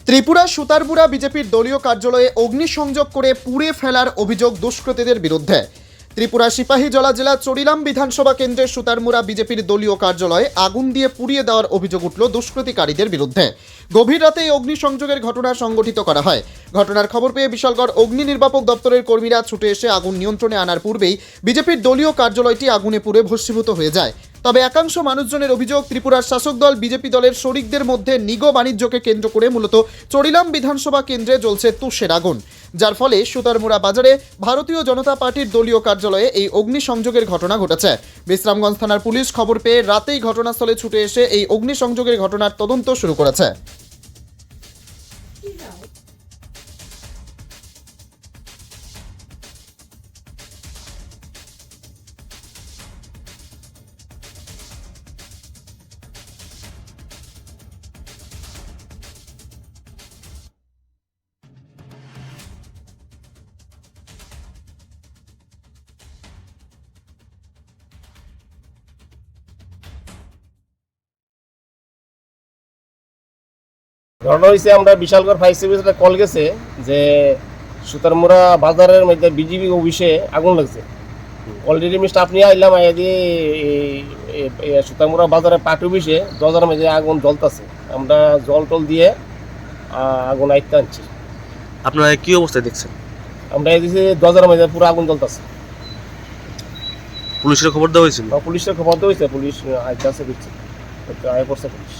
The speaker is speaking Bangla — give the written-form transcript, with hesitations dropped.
ত্রিপুরা সুতারপুরা বিজেপির দলীয় কার্যালয়ে অগ্নিসংযোগ করে পুড়ে ফেলার অভিযোগ দুষ্কৃতীদের বিরুদ্ধে। ত্রিপুরা সিপাহীজলা জেলা চরিলাম বিধানসভা কেন্দ্রের সুতারমুড়া বিজেপির দলীয় কার্যালয়ে আগুন দিয়ে পুড়িয়ে দেওয়ার অভিযোগ উঠল দুষ্কৃতিকারীদের বিরুদ্ধে। গভীর রাতে এই অগ্নিসংযোগের ঘটনা সংঘটিত করা হয়। ঘটনার খবর পেয়ে বিশালগড় অগ্নি নির্বাপক দপ্তরের কর্মীরা ছুটে এসে আগুন নিয়ন্ত্রণে আনার পূর্বেই বিজেপির দলীয় কার্যালয়টি আগুনে পুড়ে ভস্মীভূত হয়ে যায়। তবে একাংশ মানুষজনের অভিযোগ, ত্রিপুরার শাসক দল বিজেপি দলের শরিকদের মধ্যে নিগো বাণিজ্যকে কেন্দ্র করে মূলত চরিলাম বিধানসভা কেন্দ্রে জ্বলছে তুষের আগুন, যার ফলে সুতারমুড়া বাজারে ভারতীয় জনতা পার্টির দলীয় কার্যালয়ে এই অগ্নিসংযোগের ঘটনা ঘটেছে। বিশ্রামগঞ্জ থানার পুলিশ খবর পেয়ে রাতেই ঘটনাস্থলে ছুটে এসে এই অগ্নিসংযোগের ঘটনার তদন্ত শুরু করেছে। ঘটনা হয়েছে, আমরা বিশালগড় ফায়ার সার্ভিসে কল গেছে যে সুতারমুড়া বাজারের মধ্যে বিজিবি অফিসে আগুন লাগছে। অলরেডি আমি স্টাফ নিয়ে আইলাম, আইয়া দিয়ে সুতারমুড়া বাজারের পার্টি অফিসে দরজার মধ্যে আগুন জ্বলতেছে। আমরা জল টল দিয়ে আগুন আইতে আনছি। আপনারা কি অবস্থায় দেখছেন? আমরা এদিকে দরজার মধ্যে পুরো আগুন জ্বলতেছে। পুলিশের খবর দেওয়া হয়েছিল? পুলিশের খবর দেওয়া হয়েছে, পুলিশ আইতে আছে, দিচ্ছে আয় করছে পুলিশ।